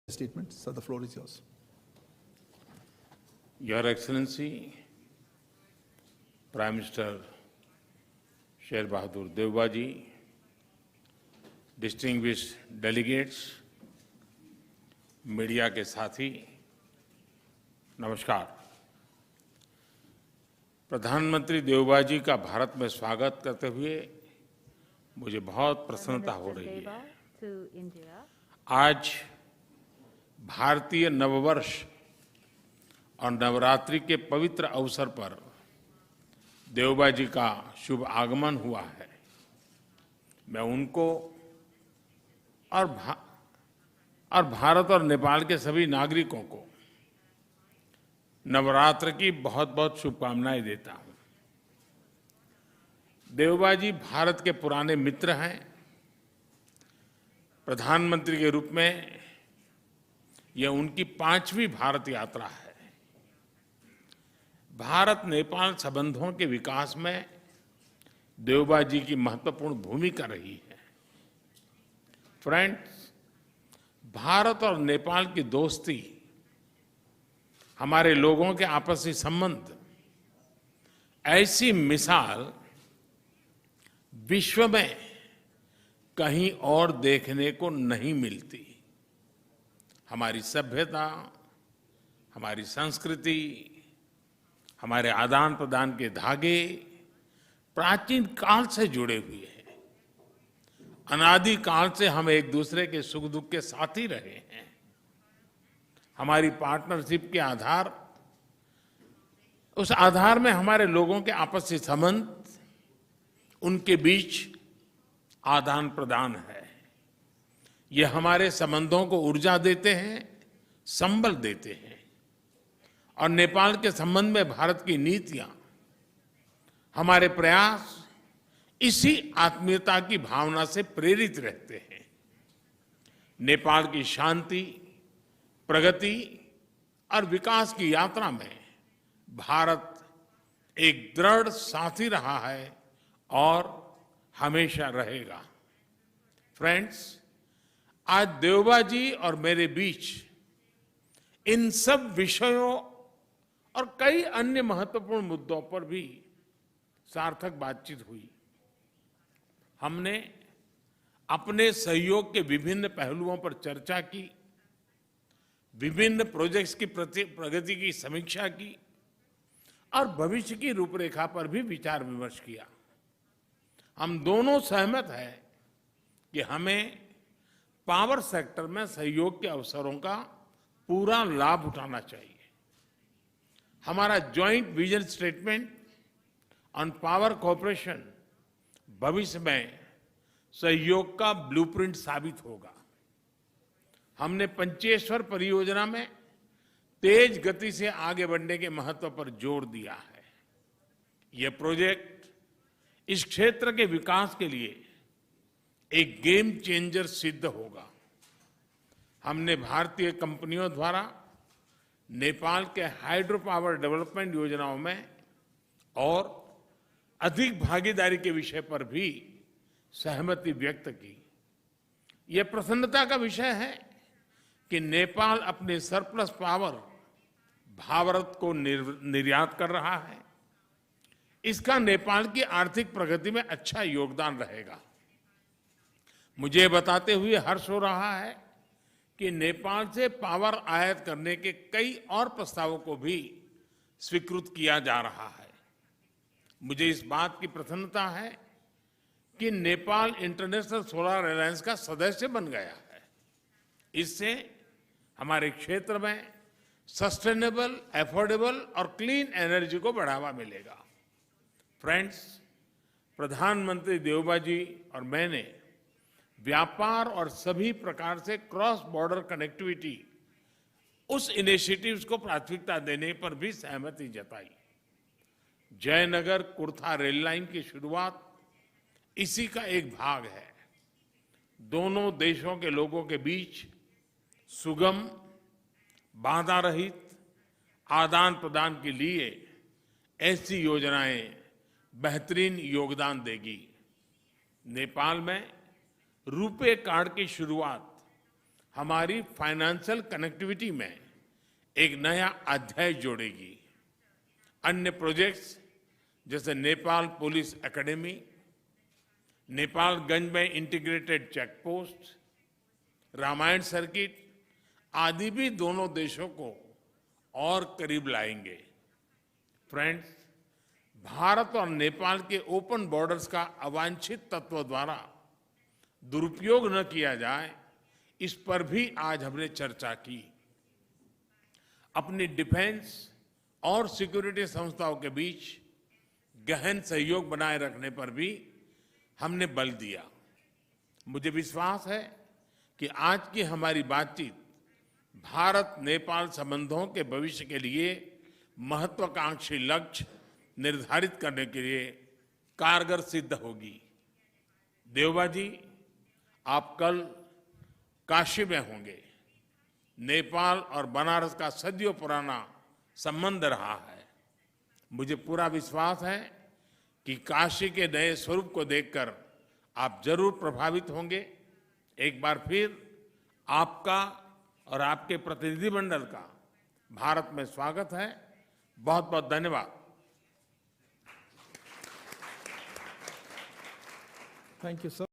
statement. Sir, the floor is yours. Your Excellency, Prime Minister Sher Bahadur Devbaji, distinguished delegates, media के साथी, नमस्कार। प्रधानमंत्री देवबाजी का भारत में स्वागत करते हुए मुझे बहुत प्रसन्नता हो रही है। आज भारतीय नववर्ष और नवरात्रि के पवित्र अवसर पर देवबाजी का शुभ आगमन हुआ है। मैं उनको और भारत और नेपाल के सभी नागरिकों को नवरात्र की बहुत बहुत शुभकामनाएं देता हूं। देवबाजी भारत के पुराने मित्र हैं। प्रधानमंत्री के रूप में यह उनकी 5वीं भारत यात्रा है। भारत नेपाल संबंधों के विकास में देवबाजी की महत्वपूर्ण भूमिका रही है। फ्रेंड्स, भारत और नेपाल की दोस्ती, हमारे लोगों के आपसी संबंध, ऐसी मिसाल विश्व में कहीं और देखने को नहीं मिलती। हमारी सभ्यता, हमारी संस्कृति, हमारे आदान प्रदान के धागे प्राचीन काल से जुड़े हुए हैं। अनादि काल से हम एक दूसरे के सुख दुख के साथी रहे हैं। हमारी पार्टनरशिप के उस आधार में हमारे लोगों के आपसी संबंध, उनके बीच आदान प्रदान है। ये हमारे संबंधों को ऊर्जा देते हैं, संबल देते हैं। और नेपाल के संबंध में भारत की नीतियां, हमारे प्रयास इसी आत्मीयता की भावना से प्रेरित रहते हैं। नेपाल की शांति, प्रगति और विकास की यात्रा में भारत एक दृढ़ साथी रहा है और हमेशा रहेगा। फ्रेंड्स, आज देवबाजी और मेरे बीच इन सब विषयों और कई अन्य महत्वपूर्ण मुद्दों पर भी सार्थक बातचीत हुई। हमने अपने सहयोग के विभिन्न पहलुओं पर चर्चा की, विभिन्न प्रोजेक्ट्स की प्रगति की समीक्षा की और भविष्य की रूपरेखा पर भी विचार विमर्श किया। हम दोनों सहमत हैं कि हमें पावर सेक्टर में सहयोग के अवसरों का पूरा लाभ उठाना चाहिए। हमारा joint vision statement on power cooperation भविष्य में सहयोग का ब्लूप्रिंट साबित होगा। हमने पंचेश्वर परियोजना में तेज गति से आगे बढ़ने के महत्व पर जोर दिया है। यह प्रोजेक्ट इस क्षेत्र के विकास के लिए एक गेम चेंजर सिद्ध होगा। हमने भारतीय कंपनियों द्वारा नेपाल के हाइड्रो पावर डेवलपमेंट योजनाओं में और अधिक भागीदारी के विषय पर भी सहमति व्यक्त की। यह प्रसन्नता का विषय है कि नेपाल अपने सरप्लस पावर भारत को निर्यात कर रहा है। इसका नेपाल की आर्थिक प्रगति में अच्छा योगदान रहेगा। मुझे बताते हुए हर्ष हो रहा है कि नेपाल से पावर आयात करने के कई और प्रस्तावों को भी स्वीकृत किया जा रहा है। मुझे इस बात की प्रसन्नता है कि नेपाल इंटरनेशनल सोलर अलायंस का सदस्य बन गया है। इससे हमारे क्षेत्र में सस्टेनेबल, एफोर्डेबल और क्लीन एनर्जी को बढ़ावा मिलेगा। फ्रेंड्स, प्रधानमंत्री देवबाजी और मैंने व्यापार और सभी प्रकार से क्रॉस बॉर्डर कनेक्टिविटी, उस इनिशिएटिव्स को प्राथमिकता देने पर भी सहमति जताई। जयनगर कुर्था रेल लाइन की शुरुआत इसी का एक भाग है। दोनों देशों के लोगों के बीच सुगम, बाधा रहित आदान प्रदान के लिए ऐसी योजनाएं बेहतरीन योगदान देगी। नेपाल में रुपे कार्ड की शुरुआत हमारी फाइनेंशियल कनेक्टिविटी में एक नया अध्याय जोड़ेगी। अन्य प्रोजेक्ट्स जैसे नेपाल पुलिस एकेडमी, नेपालगंज में integrated check post, Ramayana circuit आदि भी दोनों देशों को और करीब लाएंगे। फ्रेंड्स, भारत और नेपाल के ओपन बॉर्डर्स का अवांछित तत्व द्वारा दुरुपयोग न किया जाए, इस पर भी आज हमने चर्चा की। अपनी डिफेंस और सिक्योरिटी संस्थाओं के बीच गहन सहयोग बनाए रखने पर भी हमने बल दिया। मुझे विश्वास है कि आज की हमारी बातचीत भारत नेपाल संबंधों के भविष्य के लिए महत्वाकांक्षी लक्ष्य निर्धारित करने के लिए कारगर सिद्ध होगी। देवबा जी, आप कल काशी में होंगे। नेपाल और बनारस का सदियों पुराना संबंध रहा है। मुझे पूरा विश्वास है कि काशी के नए स्वरूप को देखकर आप जरूर प्रभावित होंगे। एक बार फिर आपका और आपके प्रतिनिधिमंडल का भारत में स्वागत है। बहुत बहुत धन्यवाद। Thank you, sir.